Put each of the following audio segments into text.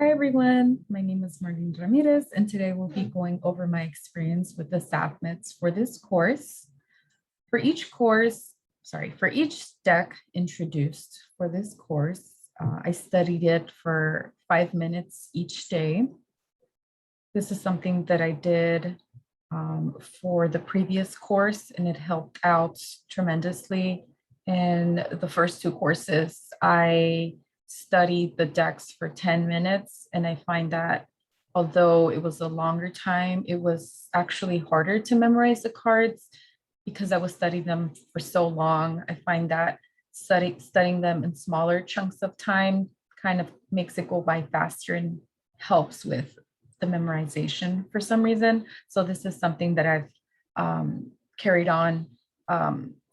Hi everyone, my name is Marlene Ramirez, and today we'll be going over my experience with the Safmeds for this course. For each deck introduced for this course, I studied it for 5 minutes each day. This is something that I did for the previous course, and it helped out tremendously. In the first two courses, I studied the decks for 10 minutes, and I find that although it was a longer time, it was actually harder to memorize the cards because I was studying them for so long. I find that studying them in smaller chunks of time kind of makes it go by faster and helps with the memorization for some reason. So this is something that I've carried on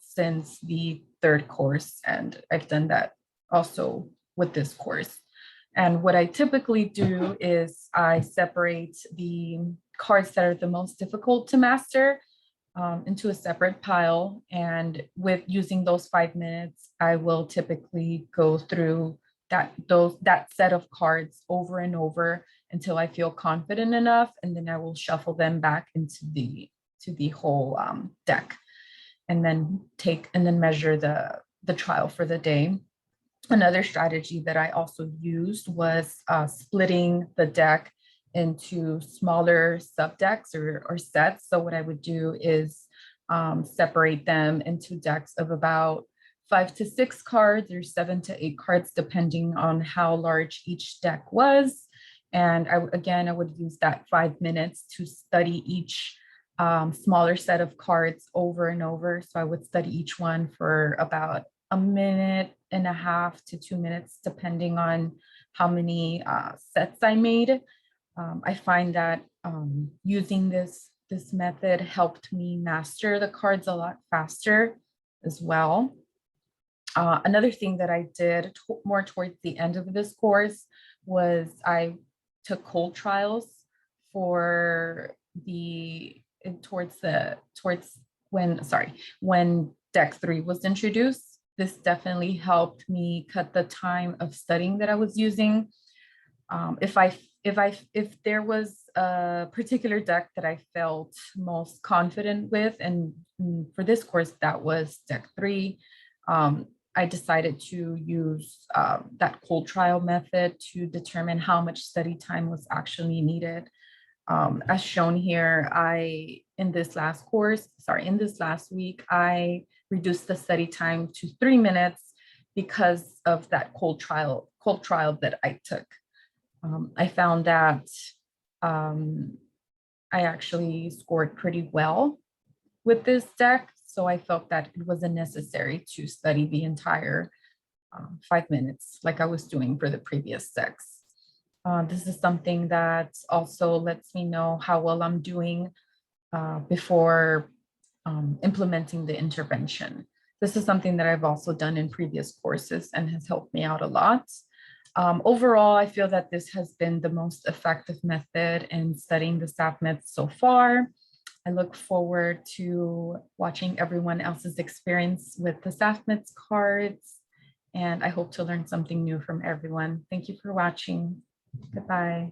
since the third course, and I've done that also with this course. And what I typically do is I separate the cards that are the most difficult to master into a separate pile. And with using those 5 minutes, I will typically go through that set of cards over and over until I feel confident enough, and then I will shuffle them back into the whole deck, and then measure the trial for the day. Another strategy that I also used was splitting the deck into smaller subdecks or sets. So what I would do is separate them into decks of about 5 to 6 cards or 7 to 8 cards, depending on how large each deck was. And I would use that 5 minutes to study each smaller set of cards over and over. So I would study each one for about a minute and a half to 2 minutes, depending on how many sets I made. I find that using this method helped me master the cards a lot faster as well. Another thing that I did more towards the end of this course was I took cold trials for when deck 3 was introduced. This definitely helped me cut the time of studying that I was using. If there was a particular deck that I felt most confident with, and for this course that was deck 3, I decided to use that cold trial method to determine how much study time was actually needed. As shown here, in this last week, I reduced the study time to 3 minutes because of that cold trial that I took. I found that I actually scored pretty well with this deck, so I felt that it wasn't necessary to study the entire 5 minutes like I was doing for the previous decks. This is something that also lets me know how well I'm doing before implementing the intervention. This is something that I've also done in previous courses and has helped me out a lot. Overall, I feel that this has been the most effective method in studying the Safmeds so far. I look forward to watching everyone else's experience with the Safmeds cards, and I hope to learn something new from everyone. Thank you for watching. Goodbye.